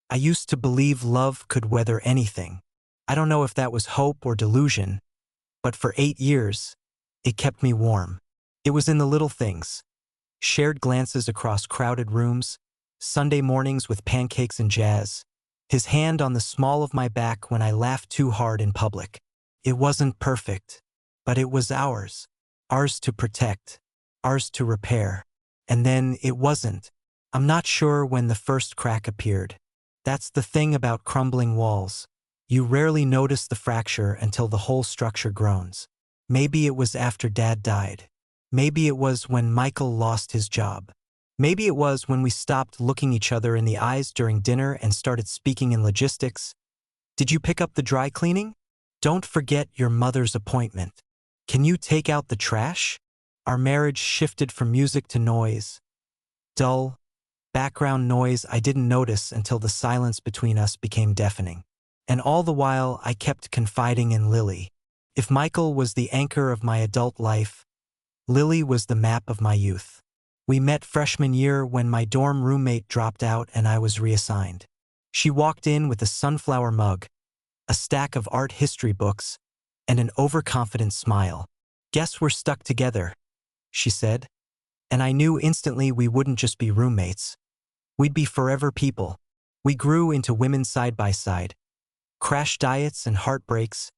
I used to believe love could weather anything. I don't know if that was hope or delusion, but for 8 years, it kept me warm. It was in the little things. Shared glances across crowded rooms, Sunday mornings with pancakes and jazz, his hand on the small of my back when I laughed too hard in public. It wasn't perfect, but it was ours. Ours to protect, ours to repair. And then it wasn't. I'm not sure when the first crack appeared. That's the thing about crumbling walls. You rarely notice the fracture until the whole structure groans. Maybe it was after Dad died. Maybe it was when Michael lost his job. Maybe it was when we stopped looking each other in the eyes during dinner and started speaking in logistics. Did you pick up the dry cleaning? Don't forget your mother's appointment. Can you take out the trash? Our marriage shifted from music to noise. Dull, background noise I didn't notice until the silence between us became deafening. And all the while I kept confiding in Lily. If Michael was the anchor of my adult life, Lily was the map of my youth. We met freshman year when my dorm roommate dropped out and I was reassigned. She walked in with a sunflower mug, a stack of art history books, and an overconfident smile. "Guess we're stuck together," she said. And I knew instantly we wouldn't just be roommates. We'd be forever people. We grew into women side by side. Crash diets and heartbreaks,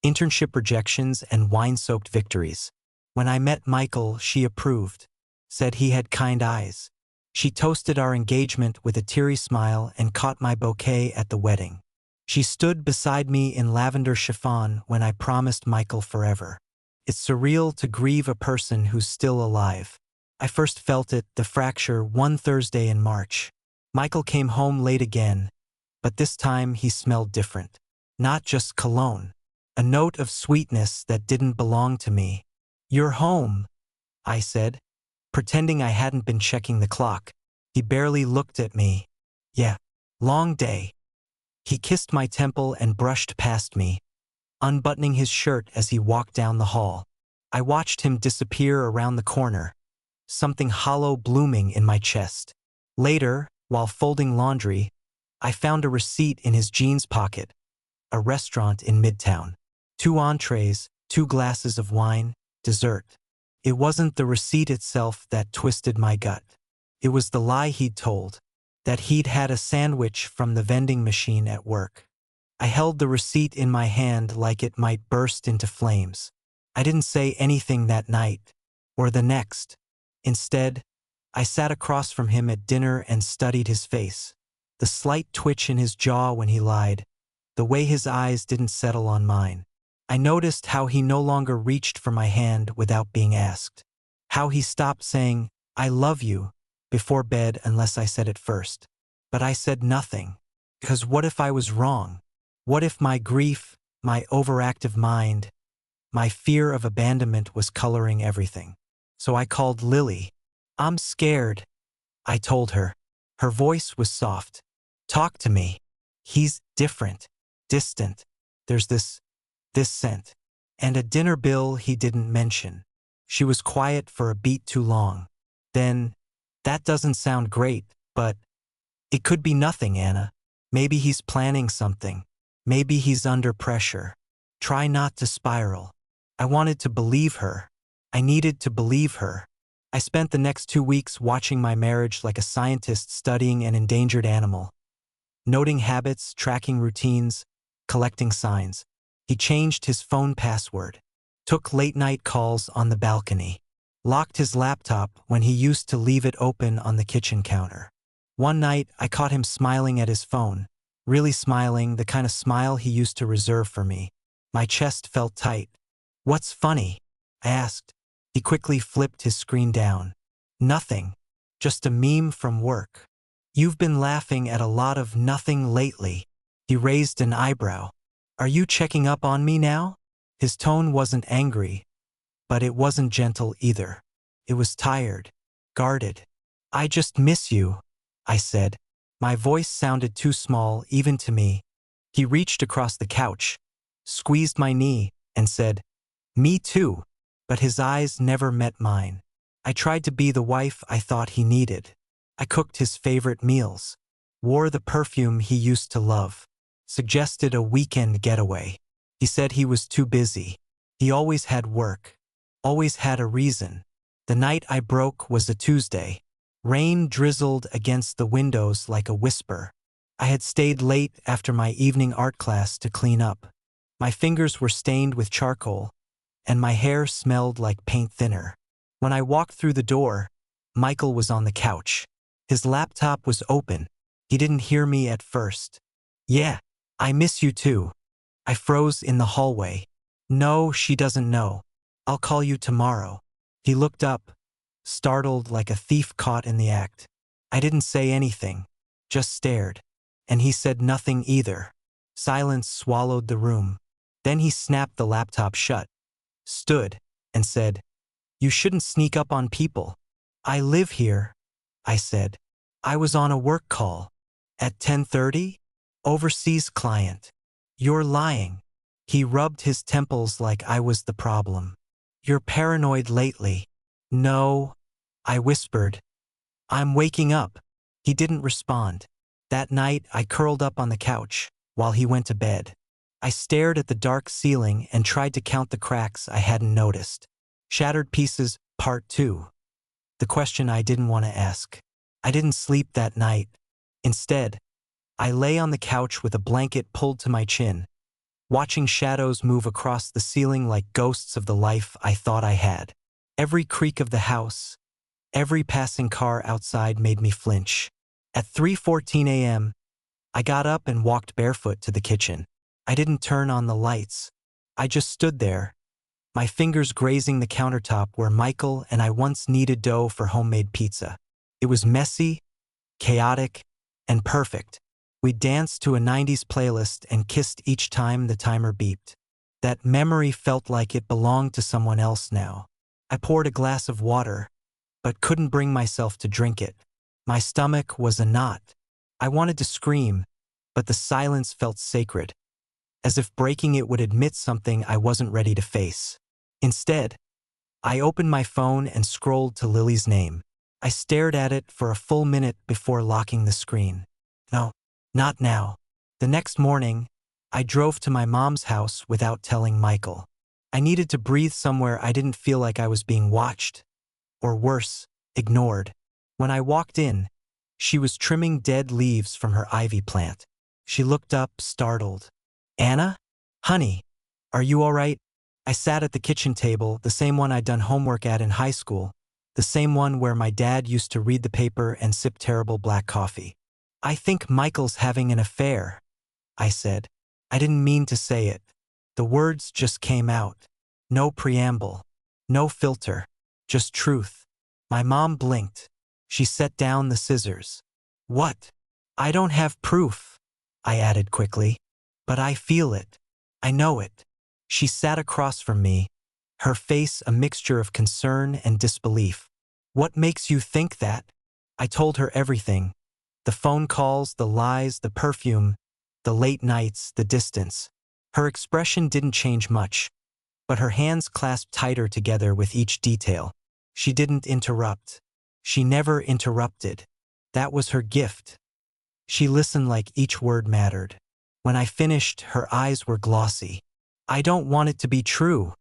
internship rejections and wine-soaked victories. When I met Michael, she approved, said he had kind eyes. She toasted our engagement with a teary smile and caught my bouquet at the wedding. She stood beside me in lavender chiffon when I promised Michael forever. It's surreal to grieve a person who's still alive. I first felt it, the fracture, one Thursday in March. Michael came home late again, but this time he smelled different. Not just cologne. A note of sweetness that didn't belong to me. "You're home," I said, pretending I hadn't been checking the clock. He barely looked at me. "Yeah, long day." He kissed my temple and brushed past me, unbuttoning his shirt as he walked down the hall. I watched him disappear around the corner, something hollow blooming in my chest. Later, while folding laundry, I found a receipt in his jeans pocket. A restaurant in Midtown. 2 entrees, 2 glasses of wine, dessert. It wasn't the receipt itself that twisted my gut. It was the lie he'd told, that he'd had a sandwich from the vending machine at work. I held the receipt in my hand like it might burst into flames. I didn't say anything that night, or the next. Instead, I sat across from him at dinner and studied his face. The slight twitch in his jaw when he lied, the way his eyes didn't settle on mine. I noticed how he no longer reached for my hand without being asked. How he stopped saying, "I love you," before bed unless I said it first. But I said nothing. Because what if I was wrong? What if my grief, my overactive mind, my fear of abandonment was coloring everything? So I called Lily. "I'm scared," I told her. Her voice was soft. "Talk to me. He's different, distant. There's this scent. And a dinner bill he didn't mention." She was quiet for a beat too long. Then, "That doesn't sound great, but it could be nothing, Anna. Maybe he's planning something. Maybe he's under pressure. Try not to spiral." I wanted to believe her. I needed to believe her. I spent the next 2 weeks watching my marriage like a scientist studying an endangered animal. Noting habits, tracking routines, collecting signs. He changed his phone password, took late-night calls on the balcony, locked his laptop when he used to leave it open on the kitchen counter. One night, I caught him smiling at his phone, really smiling, the kind of smile he used to reserve for me. My chest felt tight. "What's funny?" I asked. He quickly flipped his screen down. "Nothing. Just a meme from work." "You've been laughing at a lot of nothing lately." He raised an eyebrow. "Are you checking up on me now?" His tone wasn't angry, but it wasn't gentle either. It was tired, guarded. "I just miss you," I said. My voice sounded too small even to me. He reached across the couch, squeezed my knee, and said, "Me too." But his eyes never met mine. I tried to be the wife I thought he needed. I cooked his favorite meals, wore the perfume he used to love, suggested a weekend getaway. He said he was too busy. He always had work, always had a reason. The night I broke was a Tuesday. Rain drizzled against the windows like a whisper. I had stayed late after my evening art class to clean up. My fingers were stained with charcoal, and my hair smelled like paint thinner. When I walked through the door, Michael was on the couch. His laptop was open. He didn't hear me at first. "Yeah, I miss you too." I froze in the hallway. "No, she doesn't know. I'll call you tomorrow." He looked up, startled like a thief caught in the act. I didn't say anything, just stared. And he said nothing either. Silence swallowed the room. Then he snapped the laptop shut, stood, and said, "You shouldn't sneak up on people." "I live here," I said. "I was on a work call. At 10:30? Overseas client." "You're lying." He rubbed his temples like I was the problem. "You're paranoid lately." "No," I whispered. "I'm waking up." He didn't respond. That night, I curled up on the couch while he went to bed. I stared at the dark ceiling and tried to count the cracks I hadn't noticed. Shattered Pieces, Part 2. The question I didn't want to ask. I didn't sleep that night. Instead, I lay on the couch with a blanket pulled to my chin, watching shadows move across the ceiling like ghosts of the life I thought I had. Every creak of the house, every passing car outside made me flinch. At 3:14 a.m., I got up and walked barefoot to the kitchen. I didn't turn on the lights. I just stood there, my fingers grazing the countertop where Michael and I once kneaded dough for homemade pizza. It was messy, chaotic, and perfect. We danced to a 90s playlist and kissed each time the timer beeped. That memory felt like it belonged to someone else now. I poured a glass of water, but couldn't bring myself to drink it. My stomach was a knot. I wanted to scream, but the silence felt sacred, as if breaking it would admit something I wasn't ready to face. Instead, I opened my phone and scrolled to Lily's name. I stared at it for a full minute before locking the screen. No, not now. The next morning, I drove to my mom's house without telling Michael. I needed to breathe somewhere I didn't feel like I was being watched, or worse, ignored. When I walked in, she was trimming dead leaves from her ivy plant. She looked up, startled. "Anna? Honey, are you all right?" I sat at the kitchen table, the same one I'd done homework at in high school, the same one where my dad used to read the paper and sip terrible black coffee. "I think Michael's having an affair," I said. I didn't mean to say it. The words just came out. No preamble, no filter, just truth. My mom blinked. She set down the scissors. "What?" "I don't have proof," I added quickly. "But I feel it. I know it." She sat across from me, her face a mixture of concern and disbelief. "What makes you think that?" I told her everything. The phone calls, the lies, the perfume, the late nights, the distance. Her expression didn't change much, but her hands clasped tighter together with each detail. She didn't interrupt. She never interrupted. That was her gift. She listened like each word mattered. When I finished, her eyes were glossy. "I don't want it to be true,"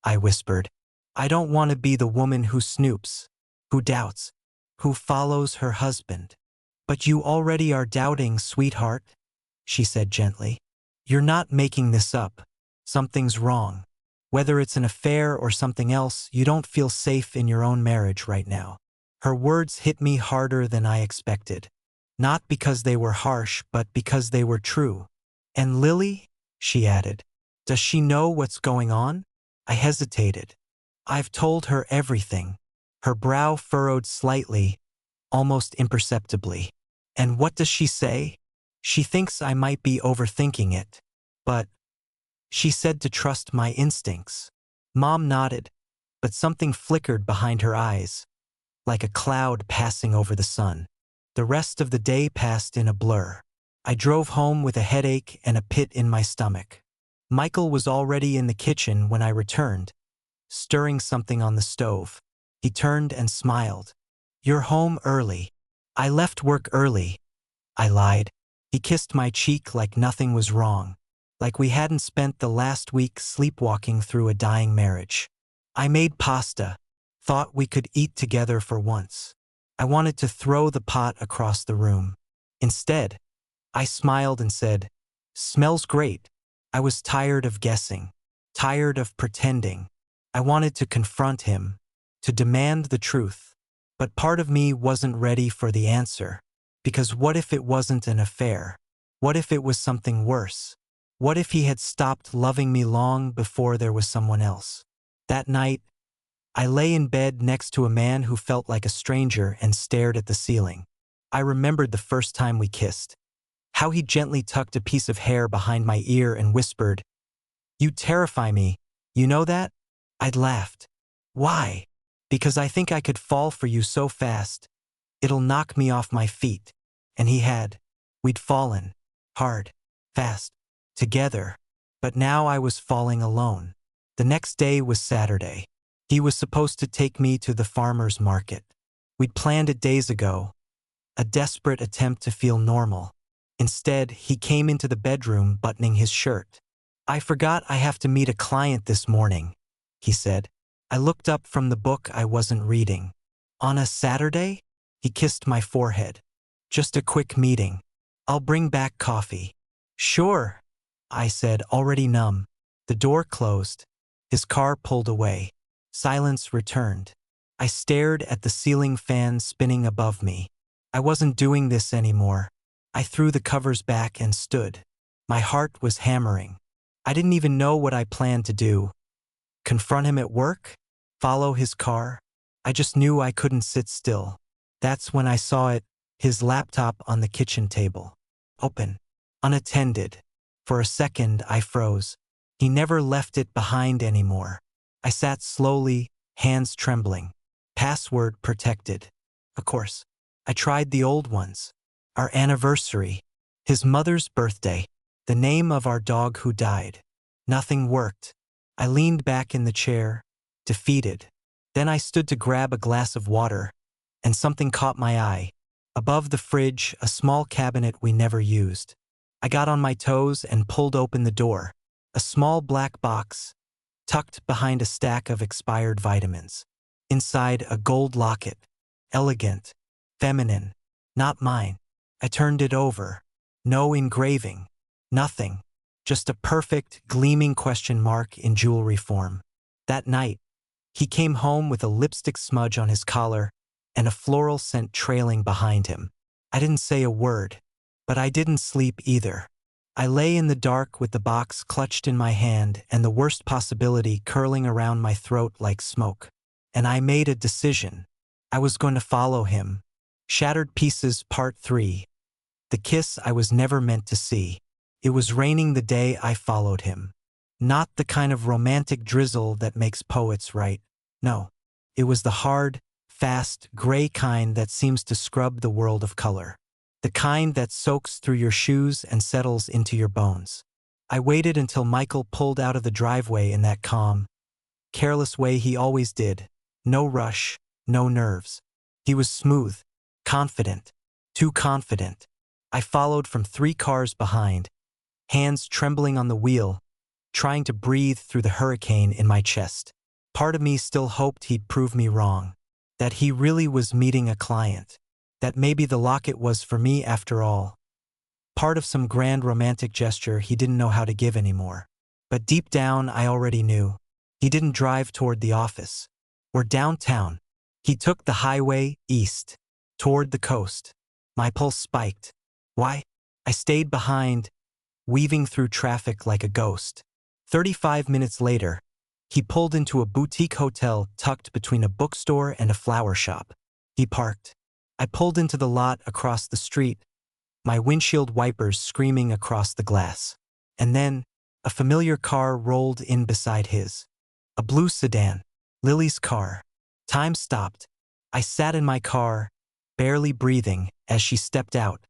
I whispered. "I don't want to be the woman who snoops, who doubts, who follows her husband." "But you already are doubting, sweetheart," she said gently. "You're not making this up. Something's wrong. Whether it's an affair or something else, you don't feel safe in your own marriage right now." Her words hit me harder than I expected. Not because they were harsh, but because they were true. "And Lily?" she added. "Does she know what's going on?" I hesitated. "I've told her everything." Her brow furrowed slightly, almost imperceptibly. "And what does she say?" "She thinks I might be overthinking it. But she said to trust my instincts." Mom nodded, but something flickered behind her eyes, like a cloud passing over the sun. The rest of the day passed in a blur. I drove home with a headache and a pit in my stomach. Michael was already in the kitchen when I returned, stirring something on the stove. He turned and smiled. "You're home early." "I left work early," I lied. He kissed my cheek like nothing was wrong, like we hadn't spent the last week sleepwalking through a dying marriage. I made pasta, thought we could eat together for once. I wanted to throw the pot across the room. Instead, I smiled and said, "Smells great." I was tired of guessing, tired of pretending. I wanted to confront him, to demand the truth. But part of me wasn't ready for the answer. Because what if it wasn't an affair? What if it was something worse? What if he had stopped loving me long before there was someone else? That night, I lay in bed next to a man who felt like a stranger and stared at the ceiling. I remembered the first time we kissed. How he gently tucked a piece of hair behind my ear and whispered, "You terrify me, you know that?" I'd laughed. "Why?" "Because I think I could fall for you so fast. It'll knock me off my feet." And he had. We'd fallen. Hard. Fast. Together. But now I was falling alone. The next day was Saturday. He was supposed to take me to the farmer's market. We'd planned it days ago. A desperate attempt to feel normal. Instead, he came into the bedroom buttoning his shirt. "I forgot I have to meet a client this morning," he said. I looked up from the book I wasn't reading. "On a Saturday?" He kissed my forehead. "Just a quick meeting. I'll bring back coffee." "Sure," I said, already numb. The door closed. His car pulled away. Silence returned. I stared at the ceiling fan spinning above me. I wasn't doing this anymore. I threw the covers back and stood. My heart was hammering. I didn't even know what I planned to do. Confront him at work? Follow his car? I just knew I couldn't sit still. That's when I saw it, his laptop on the kitchen table. Open. Unattended. For a second, I froze. He never left it behind anymore. I sat slowly, hands trembling. Password protected. Of course. I tried the old ones. Our anniversary. His mother's birthday. The name of our dog who died. Nothing worked. I leaned back in the chair, defeated. Then I stood to grab a glass of water, and something caught my eye. Above the fridge, a small cabinet we never used. I got on my toes and pulled open the door. A small black box, tucked behind a stack of expired vitamins. Inside, a gold locket. Elegant. Feminine. Not mine. I turned it over. No engraving. Nothing. Just a perfect, gleaming question mark in jewelry form. That night, he came home with a lipstick smudge on his collar and a floral scent trailing behind him. I didn't say a word, but I didn't sleep either. I lay in the dark with the box clutched in my hand and the worst possibility curling around my throat like smoke. And I made a decision. I was going to follow him. Shattered Pieces Part 3. The kiss I was never meant to see. It was raining the day I followed him. Not the kind of romantic drizzle that makes poets write. No. It was the hard, fast, gray kind that seems to scrub the world of color. The kind that soaks through your shoes and settles into your bones. I waited until Michael pulled out of the driveway in that calm, careless way he always did. No rush, no nerves. He was smooth, confident, too confident. I followed from 3 cars behind, hands trembling on the wheel, trying to breathe through the hurricane in my chest. Part of me still hoped he'd prove me wrong, that he really was meeting a client, that maybe the locket was for me after all. Part of some grand romantic gesture he didn't know how to give anymore. But deep down, I already knew. He didn't drive toward the office. We're downtown. He took the highway east, toward the coast. My pulse spiked. Why? I stayed behind, weaving through traffic like a ghost. 35 minutes later, he pulled into a boutique hotel tucked between a bookstore and a flower shop. He parked. I pulled into the lot across the street, my windshield wipers screaming across the glass. And then, a familiar car rolled in beside his. A blue sedan. Lily's car. Time stopped. I sat in my car, barely breathing, as she stepped out.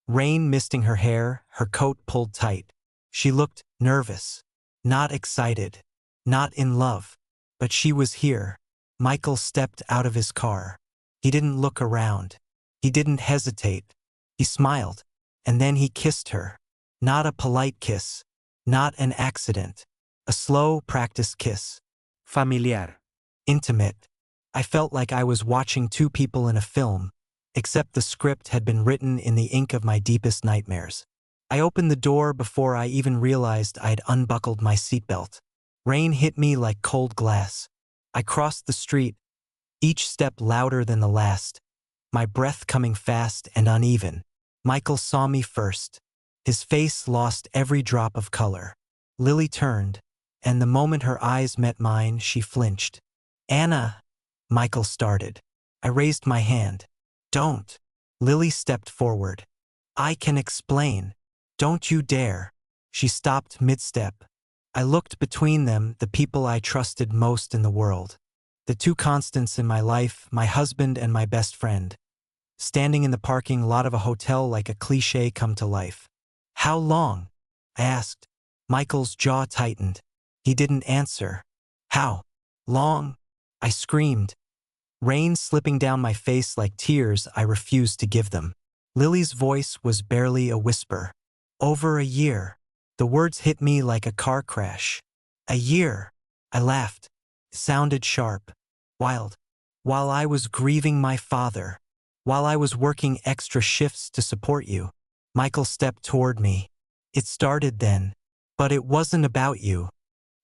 Rain misting her hair, her coat pulled tight. She looked nervous. Not excited. Not in love. But she was here. Michael stepped out of his car. He didn't look around. He didn't hesitate. He smiled, and then he kissed her. Not a polite kiss, not an accident. A slow, practiced kiss. Familiar. Intimate. I felt like I was watching two people in a film, except the script had been written in the ink of my deepest nightmares. I opened the door before I even realized I'd unbuckled my seatbelt. Rain hit me like cold glass. I crossed the street, each step louder than the last, my breath coming fast and uneven. Michael saw me first. His face lost every drop of color. Lily turned, and the moment her eyes met mine, she flinched. "Anna," Michael started. I raised my hand. "Don't." Lily stepped forward. "I can explain. Don't you dare." She stopped mid-step. I looked between them, the people I trusted most in the world. The two constants in my life, my husband and my best friend. Standing in the parking lot of a hotel like a cliché come to life. "How long?" I asked. Michael's jaw tightened. He didn't answer. "How long?" I screamed. Rain slipping down my face like tears I refused to give them. Lily's voice was barely a whisper. "Over a year." The words hit me like a car crash. "A year." I laughed. It sounded sharp, wild. "While I was grieving my father. While I was working extra shifts to support you." Michael stepped toward me. "It started then. But it wasn't about you."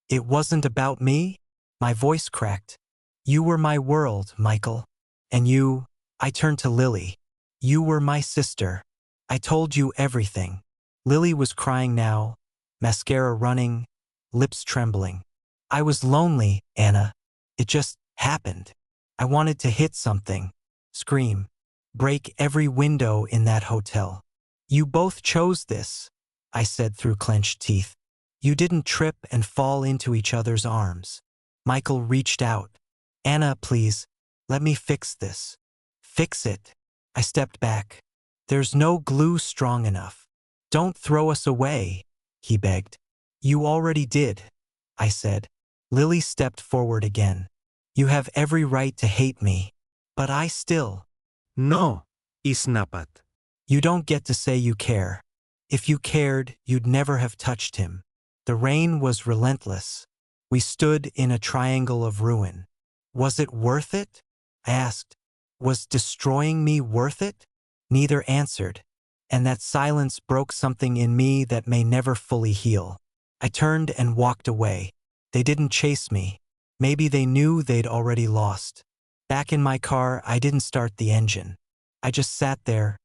"It wasn't about me?" My voice cracked. "You were my world, Michael. And you," I turned to Lily. "You were my sister. I told you everything." Lily was crying now, mascara running, lips trembling. "I was lonely, Anna. It just happened. I wanted to hit something, scream, break every window in that hotel. You both chose this," I said through clenched teeth. "You didn't trip and fall into each other's arms." Michael reached out. "Anna, please, let me fix this." "Fix it?" I stepped back. "There's no glue strong enough. Don't throw us away," he begged. "You already did," I said. Lily stepped forward again. "You have every right to hate me, but I still." No, isnapat. "You don't get to say you care. If you cared, you'd never have touched him." The rain was relentless. We stood in a triangle of ruin. "Was it worth it?" I asked. "Was destroying me worth it?" Neither answered, and that silence broke something in me that may never fully heal. I turned and walked away. They didn't chase me. Maybe they knew they'd already lost. Back in my car, I didn't start the engine. I just sat there,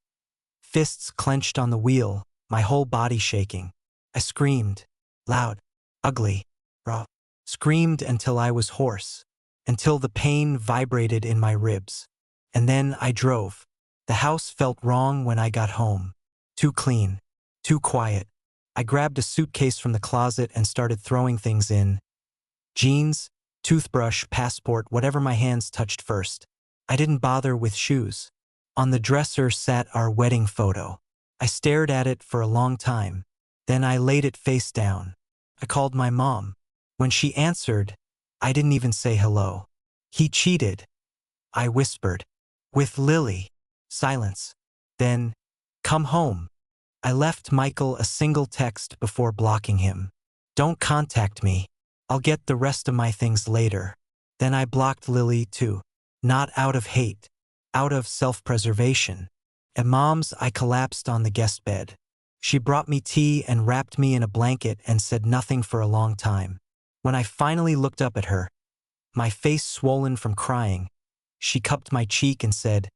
fists clenched on the wheel, my whole body shaking. I screamed, loud, ugly, raw. Screamed until I was hoarse, until the pain vibrated in my ribs. And then I drove. The house felt wrong when I got home. Too clean, too quiet. I grabbed a suitcase from the closet and started throwing things in. Jeans, toothbrush, passport, whatever my hands touched first. I didn't bother with shoes. On the dresser sat our wedding photo. I stared at it for a long time. Then I laid it face down. I called my mom. When she answered, I didn't even say hello. "He cheated," I whispered. "With Lily." Silence. Then, "Come home." I left Michael a single text before blocking him. "Don't contact me. I'll get the rest of my things later." Then I blocked Lily too. Not out of hate, out of self-preservation. At Mom's, I collapsed on the guest bed. She brought me tea and wrapped me in a blanket and said nothing for a long time. When I finally looked up at her, my face swollen from crying, she cupped my cheek and said,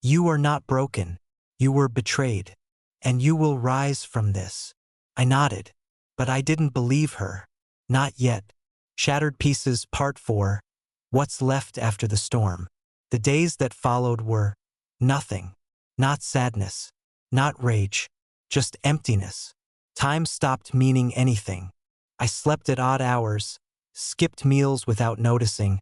"You are not broken. You were betrayed. And you will rise from this." I nodded, but I didn't believe her. Not yet. Shattered Pieces, Part 4. What's left after the storm? The days that followed were nothing. Not sadness. Not rage. Just emptiness. Time stopped meaning anything. I slept at odd hours, skipped meals without noticing,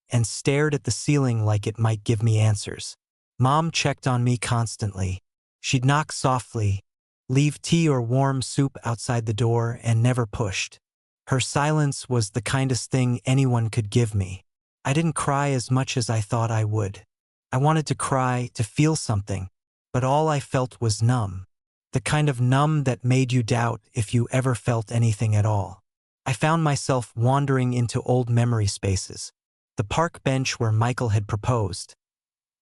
and stared at the ceiling like it might give me answers. Mom checked on me constantly. She'd knock softly, leave tea or warm soup outside the door, and never pushed. Her silence was the kindest thing anyone could give me. I didn't cry as much as I thought I would. I wanted to cry, to feel something, but all I felt was numb. The kind of numb that made you doubt if you ever felt anything at all. I found myself wandering into old memory spaces. The park bench where Michael had proposed.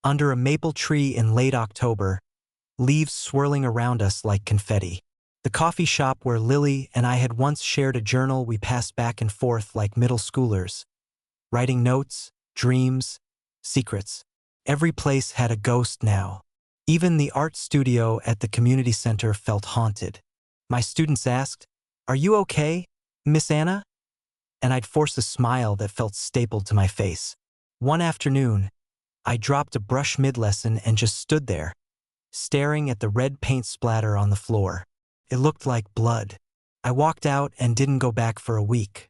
Under a maple tree in late October, leaves swirling around us like confetti. The coffee shop where Lily and I had once shared a journal we passed back and forth like middle schoolers, writing notes, dreams, secrets. Every place had a ghost now. Even the art studio at the community center felt haunted. My students asked, "Are you okay, Miss Anna?" And I'd force a smile that felt stapled to my face. One afternoon, I dropped a brush mid-lesson and just stood there, staring at the red paint splatter on the floor. It looked like blood. I walked out and didn't go back for a week.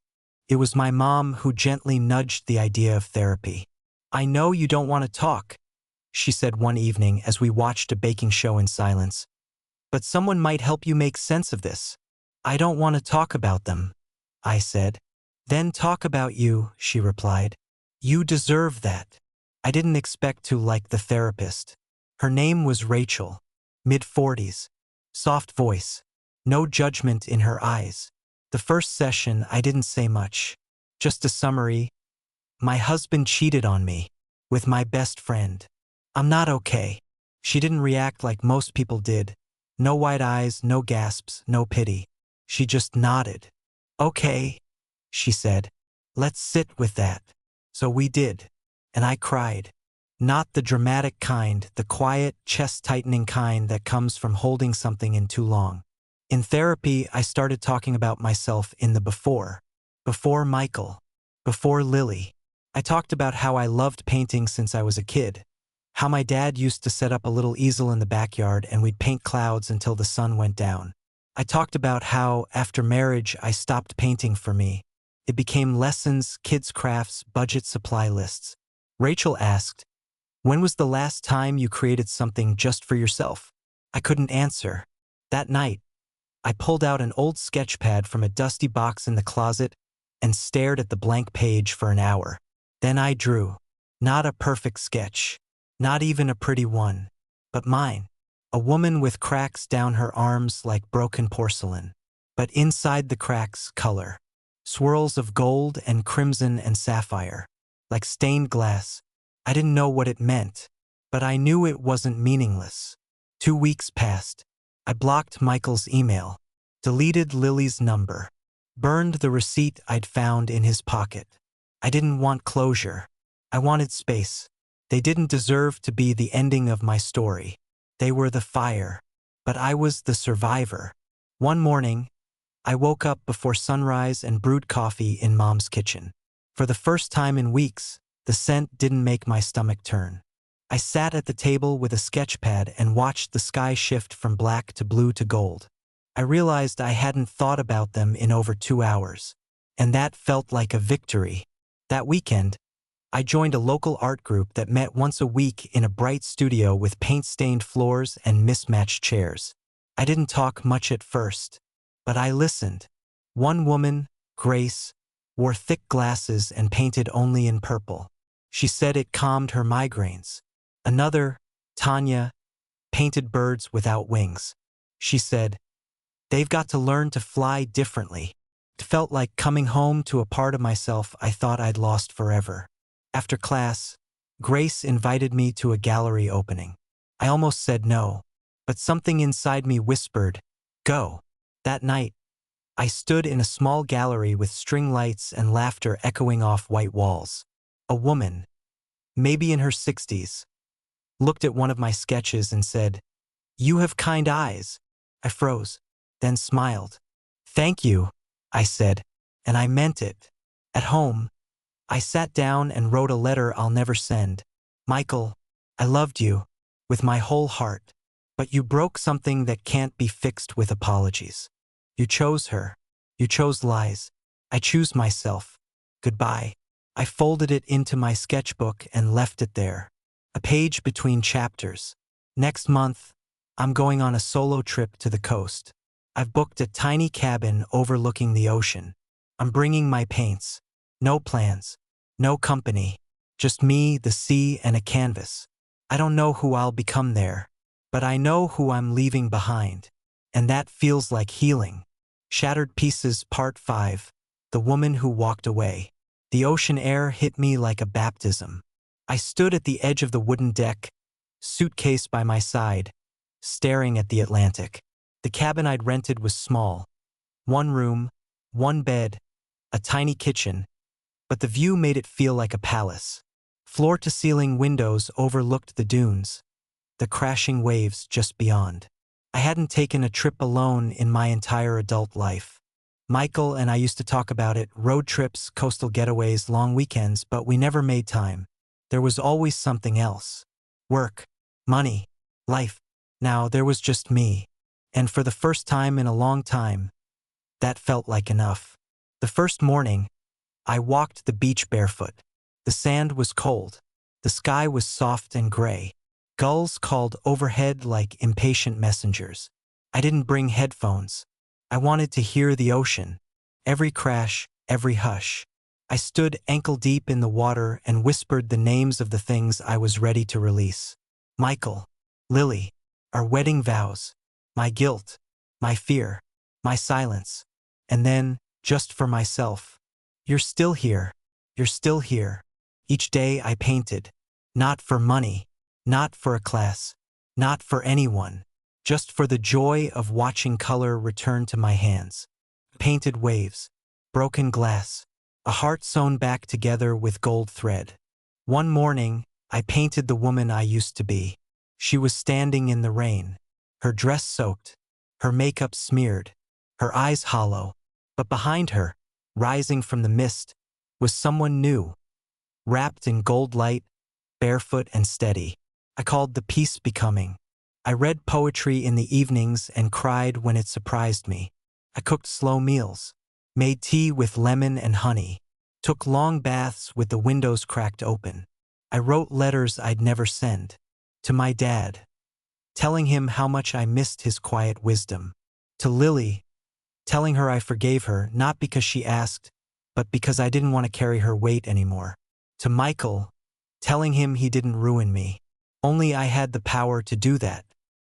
It was my mom who gently nudged the idea of therapy. "I know you don't want to talk," she said one evening as we watched a baking show in silence. "But someone might help you make sense of this." "I don't want to talk about them," I said. "Then talk about you," she replied. "You deserve that." I didn't expect to like the therapist. Her name was Rachel, mid-40s, soft voice, no judgment in her eyes. The first session, I didn't say much. Just a summary. My husband cheated on me with my best friend. I'm not okay. She didn't react like most people did. No wide eyes, no gasps, no pity. She just nodded. "Okay," she said. "Let's sit with that." So we did. And I cried. Not the dramatic kind, the quiet, chest-tightening kind that comes from holding something in too long. In therapy, I started talking about myself in the before. Before Michael. Before Lily. I talked about how I loved painting since I was a kid. How my dad used to set up a little easel in the backyard and we'd paint clouds until the sun went down. I talked about how, after marriage, I stopped painting for me. It became lessons, kids' crafts, budget supply lists. Rachel asked, "When was the last time you created something just for yourself?" I couldn't answer. That night, I pulled out an old sketch pad from a dusty box in the closet and stared at the blank page for an hour. Then I drew. Not a perfect sketch. Not even a pretty one. But mine. A woman with cracks down her arms like broken porcelain. But inside the cracks, color. Swirls of gold and crimson and sapphire. Like stained glass. I didn't know what it meant, but I knew it wasn't meaningless. 2 weeks passed. I blocked Michael's email, deleted Lily's number, burned the receipt I'd found in his pocket. I didn't want closure. I wanted space. They didn't deserve to be the ending of my story. They were the fire, but I was the survivor. One morning, I woke up before sunrise and brewed coffee in Mom's kitchen. For the first time in weeks, the scent didn't make my stomach turn. I sat at the table with a sketch pad and watched the sky shift from black to blue to gold. I realized I hadn't thought about them in over 2 hours, and that felt like a victory. That weekend, I joined a local art group that met once a week in a bright studio with paint-stained floors and mismatched chairs. I didn't talk much at first, but I listened. One woman, Grace, wore thick glasses and painted only in purple. She said it calmed her migraines. Another, Tanya, painted birds without wings. She said, "They've got to learn to fly differently." It felt like coming home to a part of myself I thought I'd lost forever. After class, Grace invited me to a gallery opening. I almost said no, but something inside me whispered, "Go." That night, I stood in a small gallery with string lights and laughter echoing off white walls. A woman, maybe in her 60s, looked at one of my sketches and said, "You have kind eyes." I froze, then smiled. "Thank you," I said, and I meant it. At home, I sat down and wrote a letter I'll never send. "Michael, I loved you with my whole heart, but you broke something that can't be fixed with apologies. You chose her. You chose lies. I choose myself. Goodbye." I folded it into my sketchbook and left it there. A page between chapters. Next month, I'm going on a solo trip to the coast. I've booked a tiny cabin overlooking the ocean. I'm bringing my paints. No plans. No company. Just me, the sea, and a canvas. I don't know who I'll become there. but I know who I'm leaving behind. And that feels like healing. Shattered Pieces Part 5. The Woman Who Walked Away. The ocean air hit me like a baptism. I stood at the edge of the wooden deck, suitcase by my side, staring at the Atlantic. The cabin I'd rented was small. One room, one bed, a tiny kitchen, but the view made it feel like a palace. Floor-to-ceiling windows overlooked the dunes, the crashing waves just beyond. I hadn't taken a trip alone in my entire adult life. Michael and I used to talk about it, road trips, coastal getaways, long weekends, but we never made time. There was always something else. Work, money, life. Now there was just me. And for the first time in a long time, that felt like enough. The first morning, I walked the beach barefoot. The sand was cold. The sky was soft and gray. Gulls called overhead like impatient messengers. I didn't bring headphones. I wanted to hear the ocean. Every crash, every hush. I stood ankle-deep in the water and whispered the names of the things I was ready to release. Michael, Lily, our wedding vows, my guilt, my fear, my silence. And then, just for myself, you're still here. You're still here. Each day I painted. Not for money. Not for a class. Not for anyone. Just for the joy of watching color return to my hands. Painted waves. Broken glass. A heart sewn back together with gold thread. One morning, I painted the woman I used to be. She was standing in the rain. Her dress soaked. Her makeup smeared. Her eyes hollow. But behind her, rising from the mist, was someone new. Wrapped in gold light, barefoot and steady. I called the piece Becoming. I read poetry in the evenings and cried when it surprised me. I cooked slow meals, made tea with lemon and honey, took long baths with the windows cracked open. I wrote letters I'd never send. To my dad, telling him how much I missed his quiet wisdom. To Lily, telling her I forgave her, not because she asked, but because I didn't want to carry her weight anymore. To Michael, telling him he didn't ruin me. Only I had the power to do that.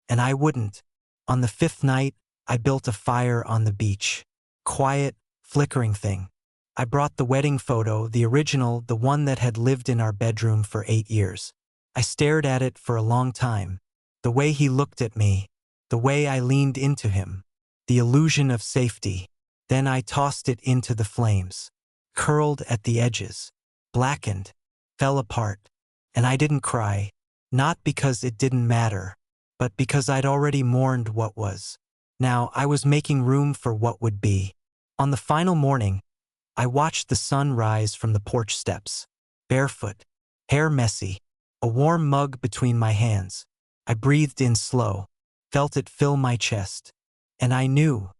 And I wouldn't. On the fifth night, I built a fire on the beach. Quiet, flickering thing. I brought the wedding photo, the original, the one that had lived in our bedroom for 8 years. I stared at it for a long time. The way he looked at me. The way I leaned into him. The illusion of safety. Then I tossed it into the flames. Curled at the edges. Blackened. Fell apart. And I didn't cry. Not because it didn't matter, but because I'd already mourned what was. Now I was making room for what would be. On the final morning, I watched the sun rise from the porch steps. Barefoot, hair messy, a warm mug between my hands. I breathed in slow, felt it fill my chest. And I knew,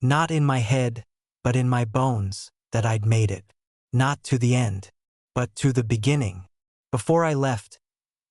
not in my head, but in my bones, that I'd made it. Not to the end, but to the beginning. Before I left,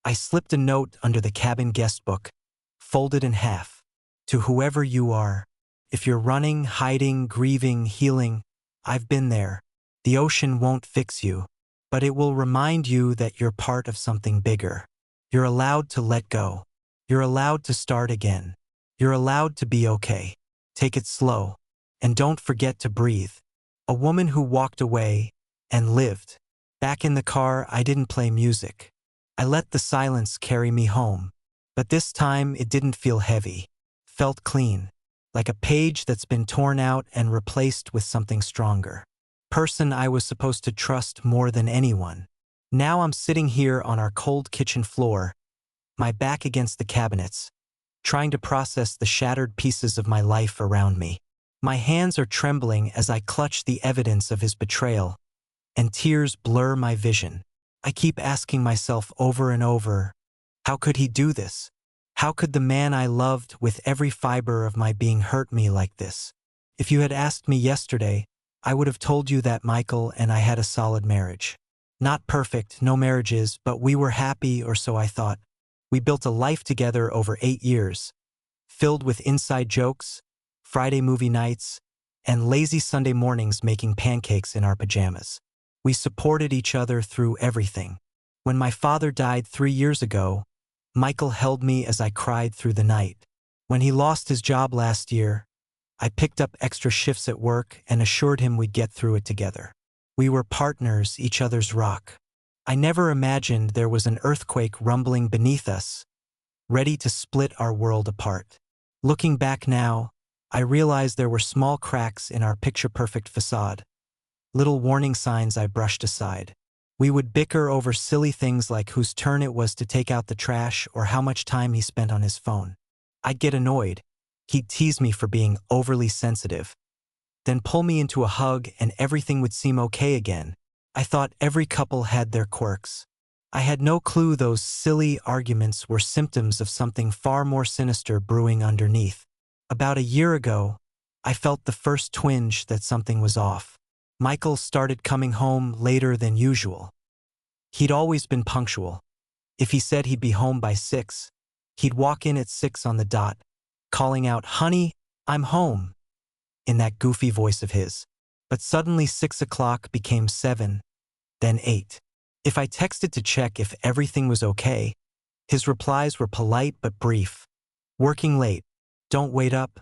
I slipped a note under the cabin guest book, folded in half. To whoever you are, if you're running, hiding, grieving, healing, I've been there. The ocean won't fix you, but it will remind you that you're part of something bigger. You're allowed to let go. You're allowed to start again. You're allowed to be okay. Take it slow. And don't forget to breathe. A woman who walked away and lived. Back in the car, I didn't play music. I let the silence carry me home. But this time, it didn't feel heavy. Felt clean. Like a page that's been torn out and replaced with something stronger. Person I was supposed to trust more than anyone. Now I'm sitting here on our cold kitchen floor, my back against the cabinets, trying to process the shattered pieces of my life around me. My hands are trembling as I clutch the evidence of his betrayal, and tears blur my vision. I keep asking myself over and over, how could he do this? How could the man I loved with every fiber of my being hurt me like this? If you had asked me yesterday, I would have told you that Michael and I had a solid marriage. Not perfect, no marriages, but we were happy, or so I thought. We built a life together over 8 years, filled with inside jokes, Friday movie nights, and lazy Sunday mornings making pancakes in our pajamas. We supported each other through everything. When my father died 3 years ago, Michael held me as I cried through the night. When he lost his job last year, I picked up extra shifts at work and assured him we'd get through it together. We were partners, each other's rock. I never imagined there was an earthquake rumbling beneath us, ready to split our world apart. Looking back now, I realize there were small cracks in our picture-perfect facade, little warning signs I brushed aside. We would bicker over silly things like whose turn it was to take out the trash or how much time he spent on his phone. I'd get annoyed. He'd tease me for being overly sensitive, then pull me into a hug and everything would seem okay again. I thought every couple had their quirks. I had no clue those silly arguments were symptoms of something far more sinister brewing underneath. About a year ago, I felt the first twinge that something was off. Michael started coming home later than usual. He'd always been punctual. If he said he'd be home by 6, he'd walk in at 6 on the dot, calling out, "Honey, I'm home," in that goofy voice of his. But suddenly 6 o'clock became 7, then 8. If I texted to check if everything was okay, his replies were polite but brief. "Working late, don't wait up,"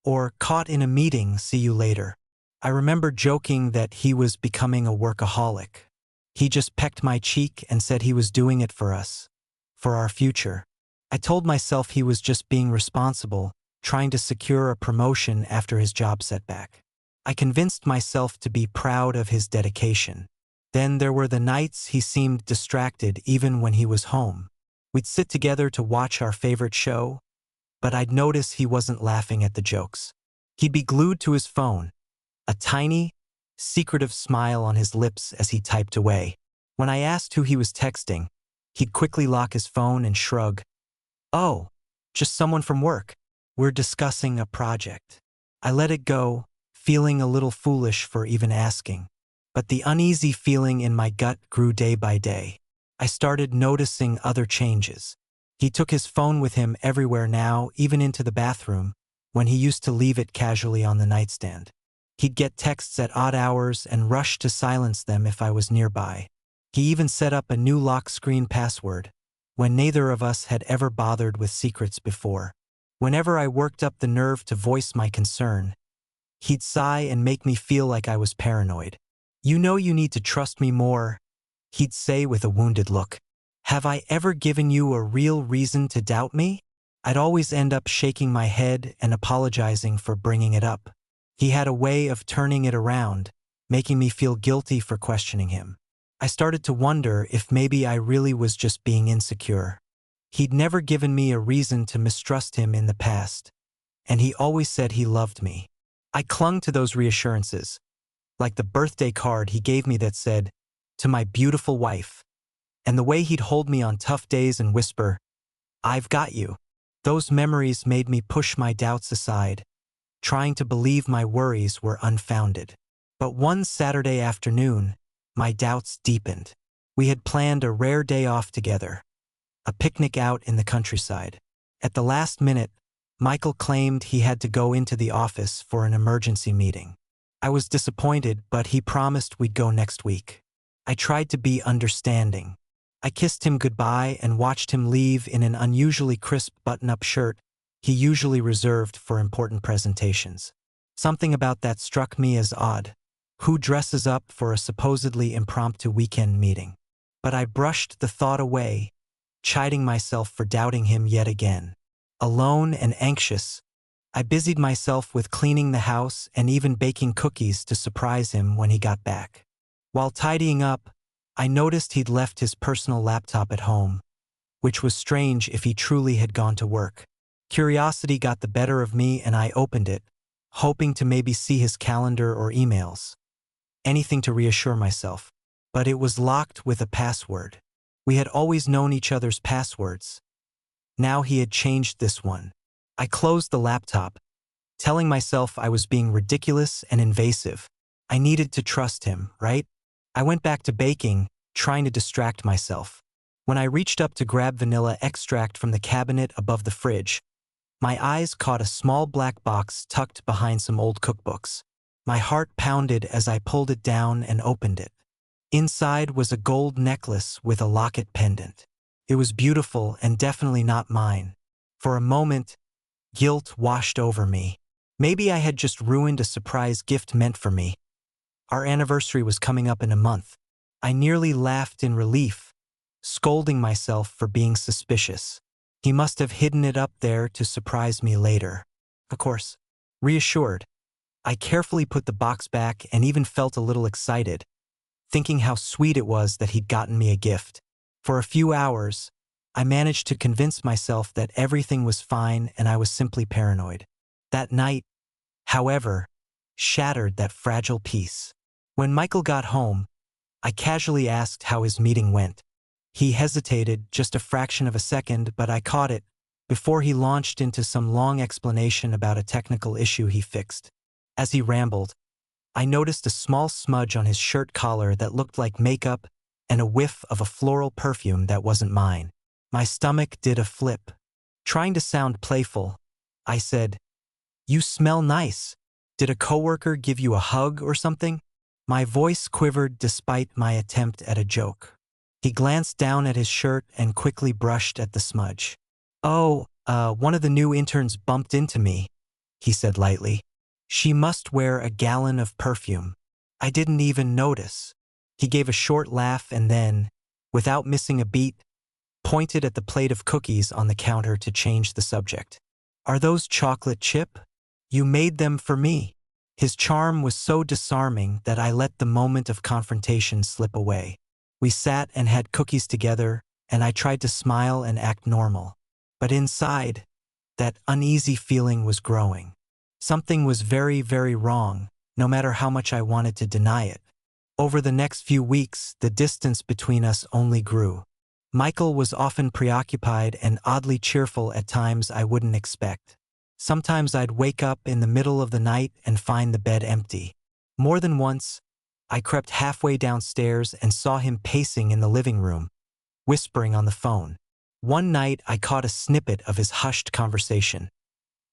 or "Caught in a meeting, see you later." I remember joking that he was becoming a workaholic. He just pecked my cheek and said he was doing it for us, for our future. I told myself he was just being responsible, trying to secure a promotion after his job setback. I convinced myself to be proud of his dedication. Then there were the nights he seemed distracted even when he was home. We'd sit together to watch our favorite show, but I'd notice he wasn't laughing at the jokes. He'd be glued to his phone, a tiny, secretive smile on his lips as he typed away. When I asked who he was texting, he'd quickly lock his phone and shrug. "Oh, just someone from work. We're discussing a project." I let it go, feeling a little foolish for even asking. But the uneasy feeling in my gut grew day by day. I started noticing other changes. He took his phone with him everywhere now, even into the bathroom, when he used to leave it casually on the nightstand. He'd get texts at odd hours and rush to silence them if I was nearby. He even set up a new lock screen password, when neither of us had ever bothered with secrets before. Whenever I worked up the nerve to voice my concern, he'd sigh and make me feel like I was paranoid. "You know you need to trust me more," he'd say with a wounded look. "Have I ever given you a real reason to doubt me?" I'd always end up shaking my head and apologizing for bringing it up. He had a way of turning it around, making me feel guilty for questioning him. I started to wonder if maybe I really was just being insecure. He'd never given me a reason to mistrust him in the past, and he always said he loved me. I clung to those reassurances, like the birthday card he gave me that said, "To my beautiful wife," and the way he'd hold me on tough days and whisper, "I've got you." Those memories made me push my doubts aside, trying to believe my worries were unfounded. But one Saturday afternoon, my doubts deepened. We had planned a rare day off together, a picnic out in the countryside. At the last minute, Michael claimed he had to go into the office for an emergency meeting. I was disappointed, but he promised we'd go next week. I tried to be understanding. I kissed him goodbye and watched him leave in an unusually crisp button-up shirt he usually reserved for important presentations. Something about that struck me as odd. Who dresses up for a supposedly impromptu weekend meeting? But I brushed the thought away, chiding myself for doubting him yet again. Alone and anxious, I busied myself with cleaning the house and even baking cookies to surprise him when he got back. While tidying up, I noticed he'd left his personal laptop at home, which was strange if he truly had gone to work. Curiosity got the better of me and I opened it, hoping to maybe see his calendar or emails. Anything to reassure myself. But it was locked with a password. We had always known each other's passwords. Now he had changed this one. I closed the laptop, telling myself I was being ridiculous and invasive. I needed to trust him, right? I went back to baking, trying to distract myself. When I reached up to grab vanilla extract from the cabinet above the fridge, my eyes caught a small black box tucked behind some old cookbooks. My heart pounded as I pulled it down and opened it. Inside was a gold necklace with a locket pendant. It was beautiful and definitely not mine. For a moment, guilt washed over me. Maybe I had just ruined a surprise gift meant for me. Our anniversary was coming up in a month. I nearly laughed in relief, scolding myself for being suspicious. He must have hidden it up there to surprise me later. Of course, reassured, I carefully put the box back and even felt a little excited, thinking how sweet it was that he'd gotten me a gift. For a few hours, I managed to convince myself that everything was fine and I was simply paranoid. That night, however, shattered that fragile peace. When Michael got home, I casually asked how his meeting went. He hesitated just a fraction of a second, but I caught it before he launched into some long explanation about a technical issue he fixed. As he rambled, I noticed a small smudge on his shirt collar that looked like makeup and a whiff of a floral perfume that wasn't mine. My stomach did a flip. Trying to sound playful, I said, "You smell nice. Did a coworker give you a hug or something?" My voice quivered despite my attempt at a joke. He glanced down at his shirt and quickly brushed at the smudge. "Oh, one of the new interns bumped into me," he said lightly. "She must wear a gallon of perfume. I didn't even notice." He gave a short laugh and then, without missing a beat, pointed at the plate of cookies on the counter to change the subject. "Are those chocolate chip? You made them for me." His charm was so disarming that I let the moment of confrontation slip away. We sat and had cookies together, and I tried to smile and act normal. But inside, that uneasy feeling was growing. Something was very, very wrong, no matter how much I wanted to deny it. Over the next few weeks, the distance between us only grew. Michael was often preoccupied and oddly cheerful at times I wouldn't expect. Sometimes I'd wake up in the middle of the night and find the bed empty. More than once, I crept halfway downstairs and saw him pacing in the living room, whispering on the phone. One night I caught a snippet of his hushed conversation.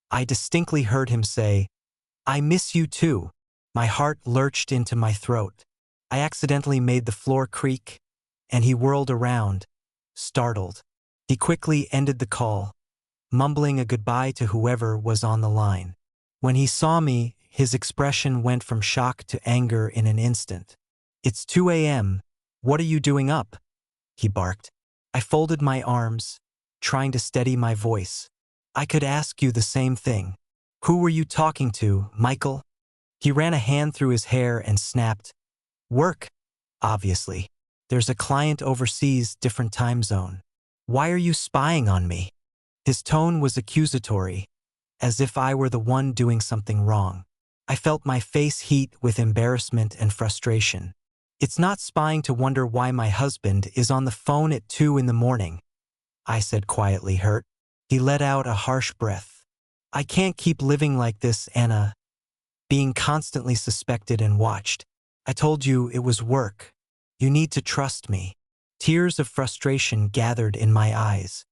I distinctly heard him say, "I miss you too." My heart lurched into my throat. I accidentally made the floor creak, and he whirled around, startled. He quickly ended the call, mumbling a goodbye to whoever was on the line. When he saw me, his expression went from shock to anger in an instant. "It's 2 a.m. What are you doing up?" he barked. I folded my arms, trying to steady my voice. "I could ask you the same thing. Who were you talking to, Michael?" He ran a hand through his hair and snapped, "Work, obviously. There's a client overseas, different time zone. Why are you spying on me?" His tone was accusatory, as if I were the one doing something wrong. I felt my face heat with embarrassment and frustration. "It's not spying to wonder why my husband is on the phone at 2 in the morning, I said quietly, hurt. He let out a harsh breath. "I can't keep living like this, Anna, being constantly suspected and watched. I told you it was work. You need to trust me." Tears of frustration gathered in my eyes.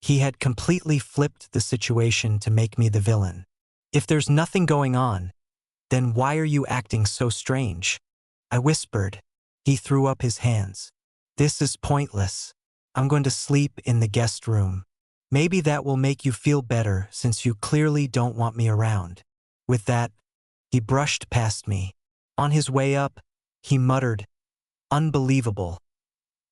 He had completely flipped the situation to make me the villain. "If there's nothing going on, then why are you acting so strange?" I whispered. He threw up his hands. "This is pointless. I'm going to sleep in the guest room. Maybe that will make you feel better since you clearly don't want me around." With that, he brushed past me. On his way up, he muttered, "Unbelievable,"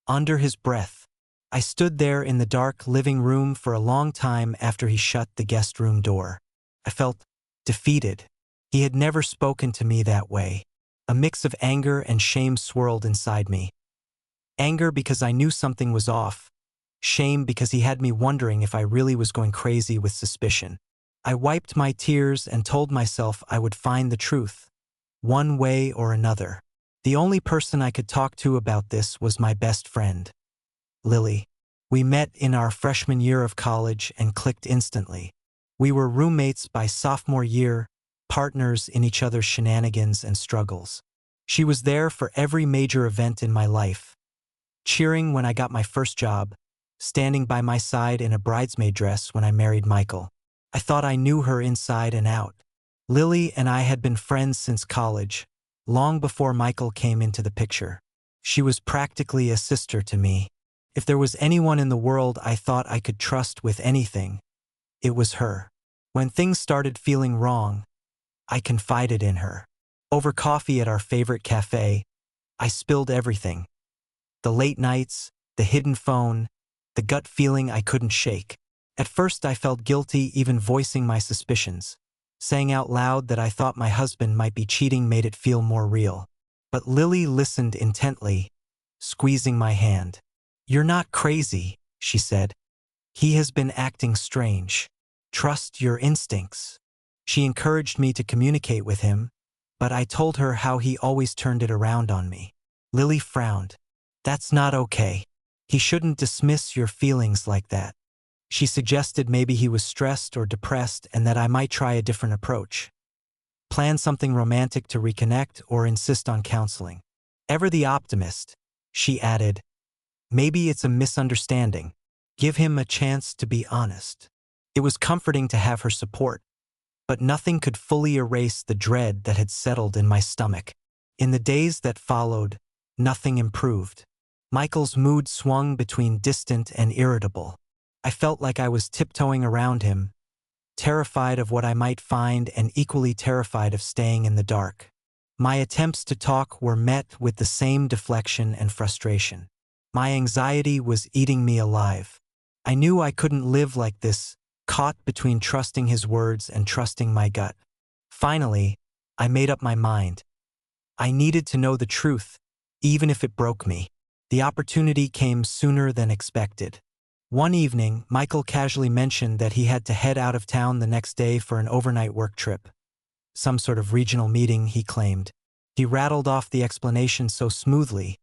under his breath. I stood there in the dark living room for a long time after he shut the guest room door. I felt defeated. He had never spoken to me that way. A mix of anger and shame swirled inside me. Anger because I knew something was off. Shame because he had me wondering if I really was going crazy with suspicion. I wiped my tears and told myself I would find the truth, one way or another. The only person I could talk to about this was my best friend, Lily. We met in our freshman year of college and clicked instantly. We were roommates by sophomore year, partners in each other's shenanigans and struggles. She was there for every major event in my life, cheering when I got my first job, standing by my side in a bridesmaid dress when I married Michael. I thought I knew her inside and out. Lily and I had been friends since college, long before Michael came into the picture. She was practically a sister to me. If there was anyone in the world I thought I could trust with anything, it was her. When things started feeling wrong, I confided in her. Over coffee at our favorite cafe, I spilled everything. The late nights, the hidden phone, the gut feeling I couldn't shake. At first I felt guilty even voicing my suspicions. Saying out loud that I thought my husband might be cheating made it feel more real. But Lily listened intently, squeezing my hand. "You're not crazy," she said. "He has been acting strange. Trust your instincts." She encouraged me to communicate with him, but I told her how he always turned it around on me. Lily frowned. "That's not okay. He shouldn't dismiss your feelings like that." She suggested maybe he was stressed or depressed and that I might try a different approach. Plan something romantic to reconnect or insist on counseling. Ever the optimist, she added, "Maybe it's a misunderstanding. Give him a chance to be honest." It was comforting to have her support, but nothing could fully erase the dread that had settled in my stomach. In the days that followed, nothing improved. Michael's mood swung between distant and irritable. I felt like I was tiptoeing around him, terrified of what I might find and equally terrified of staying in the dark. My attempts to talk were met with the same deflection and frustration. My anxiety was eating me alive. I knew I couldn't live like this, caught between trusting his words and trusting my gut. Finally, I made up my mind. I needed to know the truth, even if it broke me. The opportunity came sooner than expected. One evening, Michael casually mentioned that he had to head out of town the next day for an overnight work trip. Some sort of regional meeting, he claimed. He rattled off the explanation so smoothly,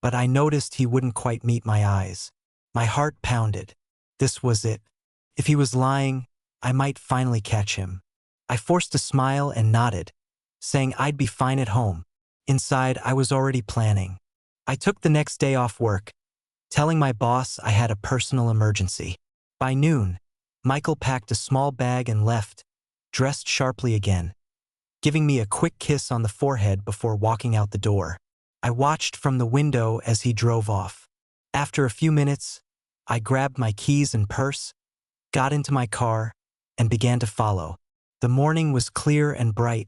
but I noticed he wouldn't quite meet my eyes. My heart pounded. This was it. If he was lying, I might finally catch him. I forced a smile and nodded, saying I'd be fine at home. Inside, I was already planning. I took the next day off work, telling my boss I had a personal emergency. By noon, Michael packed a small bag and left, dressed sharply again, giving me a quick kiss on the forehead before walking out the door. I watched from the window as he drove off. After a few minutes, I grabbed my keys and purse, got into my car, and began to follow. The morning was clear and bright,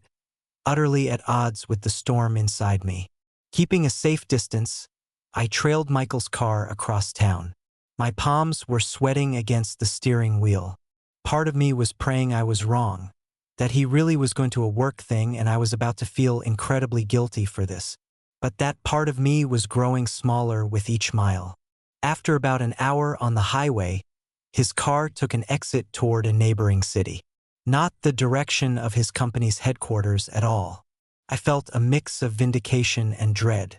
utterly at odds with the storm inside me. Keeping a safe distance, I trailed Michael's car across town. My palms were sweating against the steering wheel. Part of me was praying I was wrong, that he really was going to a work thing and I was about to feel incredibly guilty for this. But that part of me was growing smaller with each mile. After about an hour on the highway, his car took an exit toward a neighboring city. Not the direction of his company's headquarters at all. I felt a mix of vindication and dread.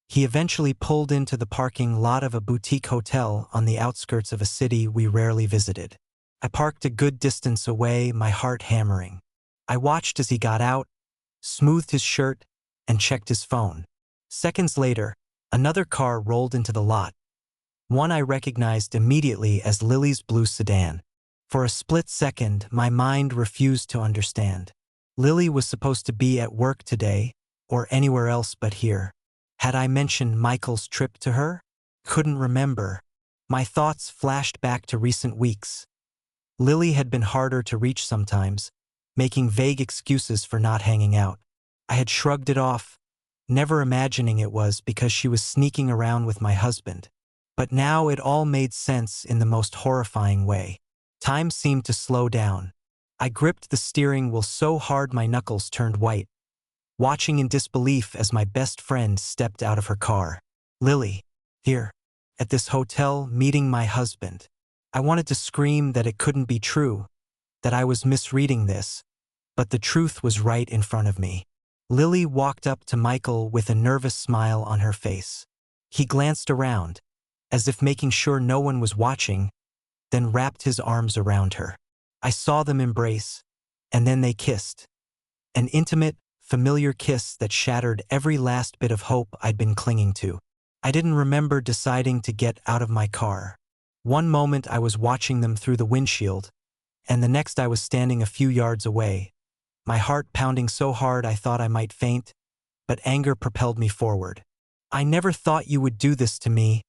He eventually pulled into the parking lot of a boutique hotel on the outskirts of a city we rarely visited. I parked a good distance away, my heart hammering. I watched as he got out, smoothed his shirt, and checked his phone. Seconds later, another car rolled into the lot. One I recognized immediately as Lily's blue sedan. For a split second, my mind refused to understand. Lily was supposed to be at work today, or anywhere else but here. Had I mentioned Michael's trip to her? Couldn't remember. My thoughts flashed back to recent weeks. Lily had been harder to reach sometimes, making vague excuses for not hanging out. I had shrugged it off, never imagining it was because she was sneaking around with my husband. But now it all made sense in the most horrifying way. Time seemed to slow down. I gripped the steering wheel so hard my knuckles turned white, watching in disbelief as my best friend stepped out of her car. Lily, here, at this hotel, meeting my husband. I wanted to scream that it couldn't be true, that I was misreading this, but the truth was right in front of me. Lily walked up to Michael with a nervous smile on her face. He glanced around, as if making sure no one was watching, then wrapped his arms around her. I saw them embrace, and then they kissed. An intimate, familiar kiss that shattered every last bit of hope I'd been clinging to. I didn't remember deciding to get out of my car. One moment I was watching them through the windshield, and the next I was standing a few yards away, my heart pounding so hard I thought I might faint, but anger propelled me forward. "I never thought you would do this to me,"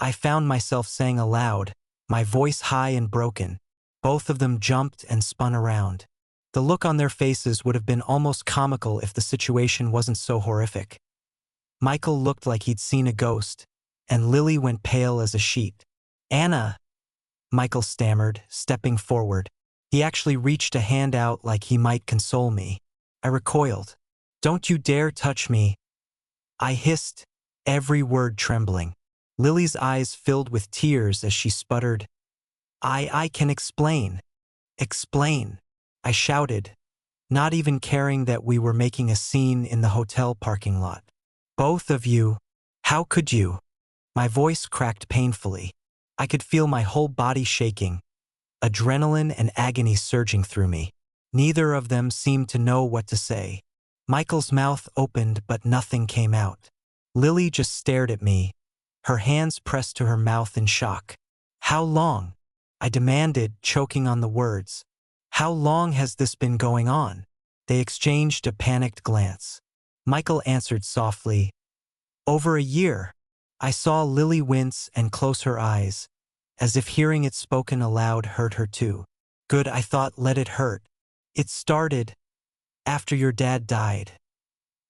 I found myself saying aloud, my voice high and broken. Both of them jumped and spun around. The look on their faces would have been almost comical if the situation wasn't so horrific. Michael looked like he'd seen a ghost, and Lily went pale as a sheet. "Anna," Michael stammered, stepping forward. He actually reached a hand out like he might console me. I recoiled. "Don't you dare touch me," I hissed, every word trembling. Lily's eyes filled with tears as she sputtered, I can explain. Explain," I shouted, not even caring that we were making a scene in the hotel parking lot. "Both of you, how could you?" My voice cracked painfully. I could feel my whole body shaking, adrenaline and agony surging through me. Neither of them seemed to know what to say. Michael's mouth opened, but nothing came out. Lily just stared at me, her hands pressed to her mouth in shock. "How long?" I demanded, choking on the words. "How long has this been going on?" They exchanged a panicked glance. Michael answered softly, "Over a year." I saw Lily wince and close her eyes, as if hearing it spoken aloud hurt her too. "Good," I thought, "let it hurt. It started after your dad died,"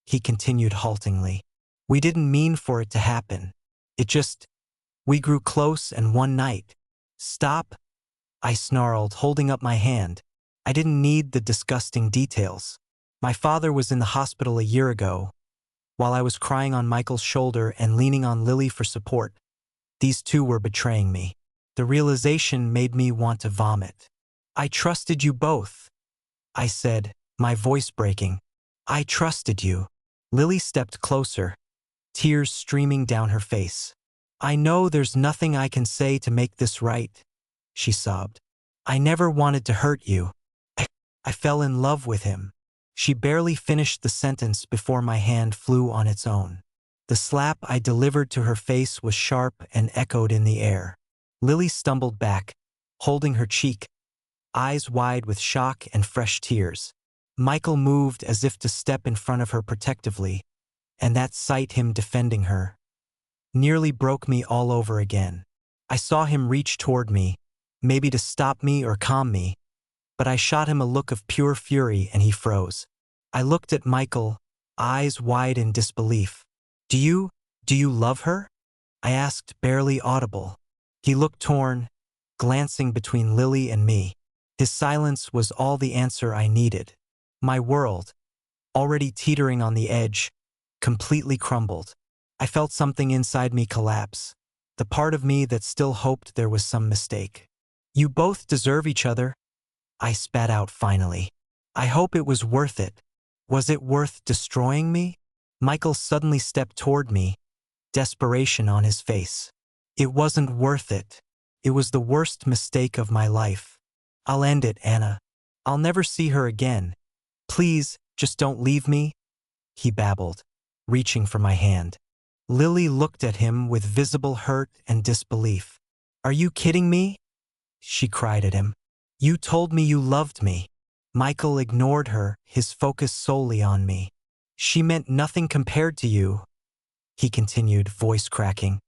he continued haltingly. "We didn't mean for it to happen. We grew close, and one night—" "Stop," I snarled, holding up my hand. I didn't need the disgusting details. My father was in the hospital a year ago. While I was crying on Michael's shoulder and leaning on Lily for support, these two were betraying me. The realization made me want to vomit. "I trusted you both," I said, my voice breaking. "I trusted you." Lily stepped closer, tears streaming down her face. "I know there's nothing I can say to make this right," she sobbed. "I never wanted to hurt you. I fell in love with him." She barely finished the sentence before my hand flew on its own. The slap I delivered to her face was sharp and echoed in the air. Lily stumbled back, holding her cheek, eyes wide with shock and fresh tears. Michael moved as if to step in front of her protectively, and that sight, him defending her, nearly broke me all over again. I saw him reach toward me, maybe to stop me or calm me, but I shot him a look of pure fury and he froze. I looked at Michael, eyes wide in disbelief. Do you love her?" I asked, barely audible. He looked torn, glancing between Lily and me. His silence was all the answer I needed. My world, already teetering on the edge, completely crumbled. I felt something inside me collapse, the part of me that still hoped there was some mistake. "You both deserve each other," I spat out finally. "I hope it was worth it." Was it worth destroying me? Michael suddenly stepped toward me, desperation on his face. "It wasn't worth it. It was the worst mistake of my life. I'll end it, Anna. I'll never see her again. Please, just don't leave me," he babbled, reaching for my hand. Lily looked at him with visible hurt and disbelief. "Are you kidding me?" she cried at him. "You told me you loved me." Michael ignored her, his focus solely on me. "She meant nothing compared to you," he continued, voice cracking.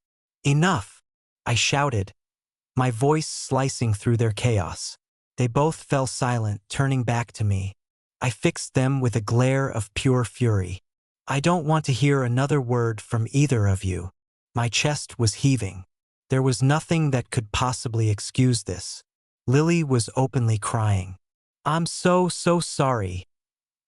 "Enough," I shouted, my voice slicing through their chaos. They both fell silent, turning back to me. I fixed them with a glare of pure fury. "I don't want to hear another word from either of you." My chest was heaving. There was nothing that could possibly excuse this. Lily was openly crying. "I'm so sorry,"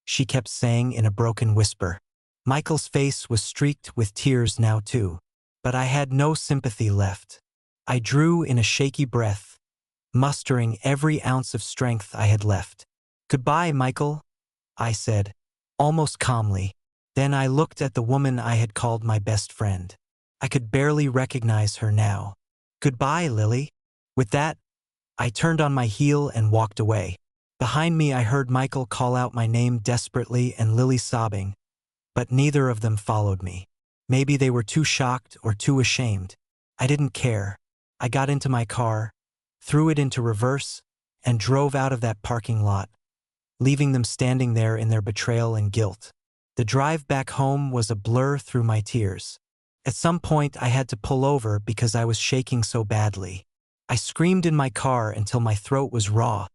she kept saying in a broken whisper. Michael's face was streaked with tears now too, but I had no sympathy left. I drew in a shaky breath, mustering every ounce of strength I had left. "Goodbye, Michael," I said, almost calmly. Then I looked at the woman I had called my best friend. I could barely recognize her now. "Goodbye, Lily." With that, I turned on my heel and walked away. Behind me I heard Michael call out my name desperately and Lily sobbing, but neither of them followed me. Maybe they were too shocked or too ashamed. I didn't care. I got into my car, threw it into reverse, and drove out of that parking lot, leaving them standing there in their betrayal and guilt. The drive back home was a blur through my tears. At some point, I had to pull over because I was shaking so badly. I screamed in my car until my throat was raw,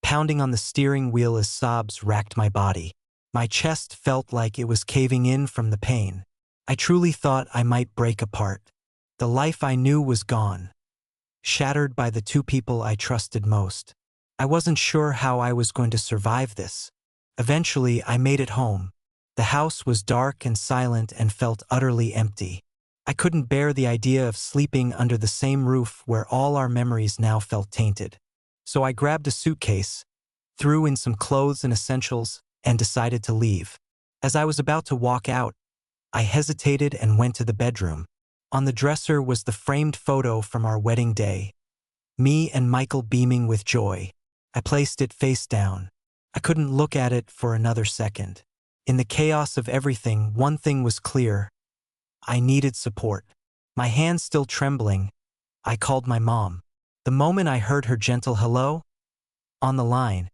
pounding on the steering wheel as sobs racked my body. My chest felt like it was caving in from the pain. I truly thought I might break apart. The life I knew was gone, shattered by the two people I trusted most. I wasn't sure how I was going to survive this. Eventually, I made it home. The house was dark and silent and felt utterly empty. I couldn't bear the idea of sleeping under the same roof where all our memories now felt tainted. So I grabbed a suitcase, threw in some clothes and essentials, and decided to leave. As I was about to walk out, I hesitated and went to the bedroom. On the dresser was the framed photo from our wedding day, me and Michael beaming with joy. I placed it face down. I couldn't look at it for another second. In the chaos of everything, one thing was clear. I needed support. My hands still trembling, I called my mom. The moment I heard her gentle hello on the line,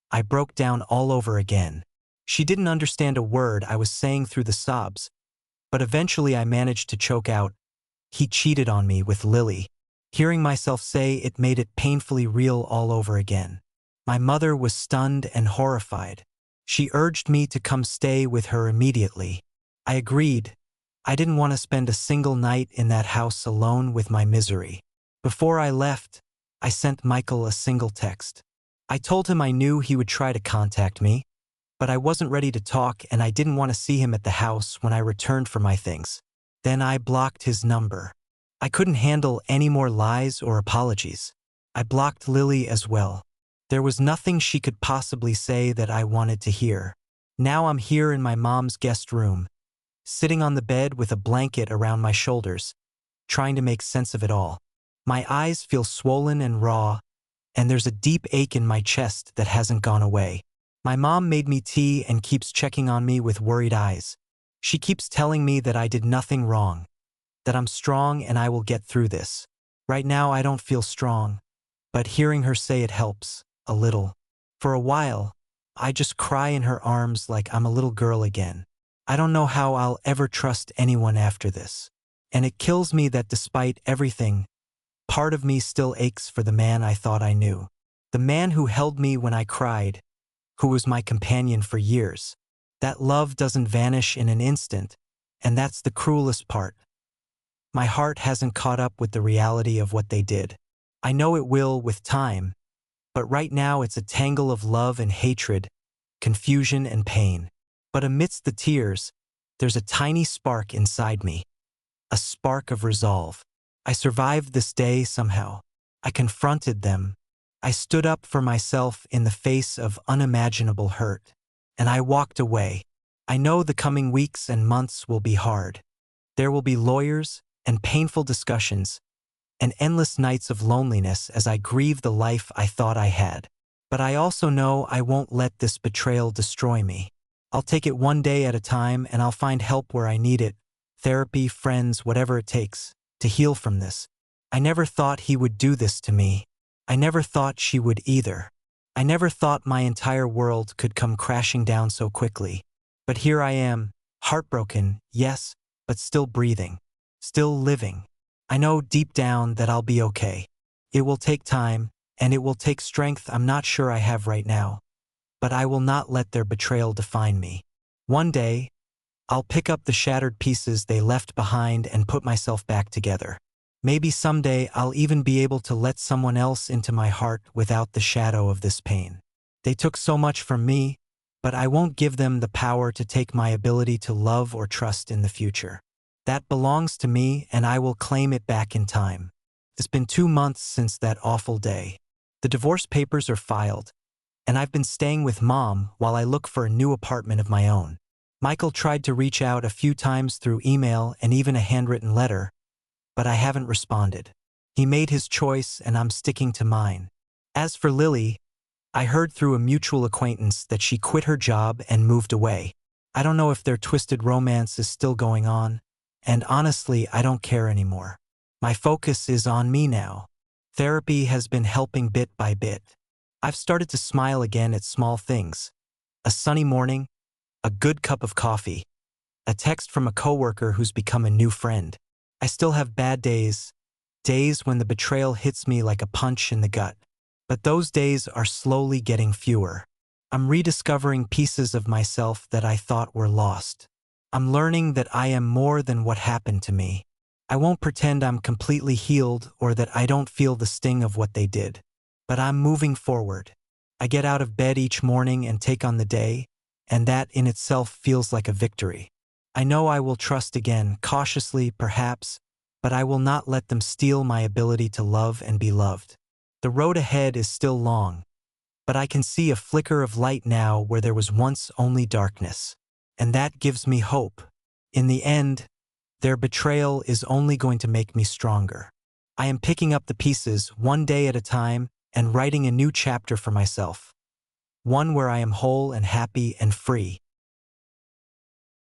I broke down all over again. She didn't understand a word I was saying through the sobs, but eventually I managed to choke out, "He cheated on me with Lily." Hearing myself say it made it painfully real all over again. My mother was stunned and horrified. She urged me to come stay with her immediately. I agreed. I didn't want to spend a single night in that house alone with my misery. Before I left, I sent Michael a single text. I told him I knew he would try to contact me, but I wasn't ready to talk and I didn't want to see him at the house when I returned for my things. Then I blocked his number. I couldn't handle any more lies or apologies. I blocked Lily as well. There was nothing she could possibly say that I wanted to hear. Now I'm here in my mom's guest room, sitting on the bed with a blanket around my shoulders, trying to make sense of it all. My eyes feel swollen and raw, and there's a deep ache in my chest that hasn't gone away. My mom made me tea and keeps checking on me with worried eyes. She keeps telling me that I did nothing wrong, that I'm strong and I will get through this. Right now I don't feel strong, but hearing her say it helps, a little. For a while, I just cry in her arms like I'm a little girl again. I don't know how I'll ever trust anyone after this. And it kills me that despite everything, part of me still aches for the man I thought I knew. The man who held me when I cried, who was my companion for years. That love doesn't vanish in an instant, and that's the cruelest part. My heart hasn't caught up with the reality of what they did. I know it will with time, but right now it's a tangle of love and hatred, confusion and pain. But amidst the tears, there's a tiny spark inside me, a spark of resolve. I survived this day somehow. I confronted them. I stood up for myself in the face of unimaginable hurt. And I walked away. I know the coming weeks and months will be hard. There will be lawyers and painful discussions and endless nights of loneliness as I grieve the life I thought I had. But I also know I won't let this betrayal destroy me. I'll take it one day at a time and I'll find help where I need it, therapy, friends, whatever it takes, to heal from this. I never thought he would do this to me. I never thought she would either. I never thought my entire world could come crashing down so quickly. But here I am, heartbroken, yes, but still breathing, still living. I know deep down that I'll be okay. It will take time, and it will take strength I'm not sure I have right now. But I will not let their betrayal define me. One day, I'll pick up the shattered pieces they left behind and put myself back together. Maybe someday I'll even be able to let someone else into my heart without the shadow of this pain. They took so much from me, but I won't give them the power to take my ability to love or trust in the future. That belongs to me and I will claim it back in time. It's been 2 months since that awful day. The divorce papers are filed, and I've been staying with Mom while I look for a new apartment of my own. Michael tried to reach out a few times through email and even a handwritten letter, but I haven't responded. He made his choice and I'm sticking to mine. As for Lily, I heard through a mutual acquaintance that she quit her job and moved away. I don't know if their twisted romance is still going on, and honestly, I don't care anymore. My focus is on me now. Therapy has been helping bit by bit. I've started to smile again at small things. A sunny morning, a good cup of coffee, a text from a coworker who's become a new friend. I still have bad days, days when the betrayal hits me like a punch in the gut. But those days are slowly getting fewer. I'm rediscovering pieces of myself that I thought were lost. I'm learning that I am more than what happened to me. I won't pretend I'm completely healed or that I don't feel the sting of what they did. But I'm moving forward. I get out of bed each morning and take on the day, and that in itself feels like a victory. I know I will trust again, cautiously perhaps, but I will not let them steal my ability to love and be loved. The road ahead is still long, but I can see a flicker of light now where there was once only darkness. And that gives me hope. In the end, their betrayal is only going to make me stronger. I am picking up the pieces one day at a time and writing a new chapter for myself. One where I am whole and happy and free.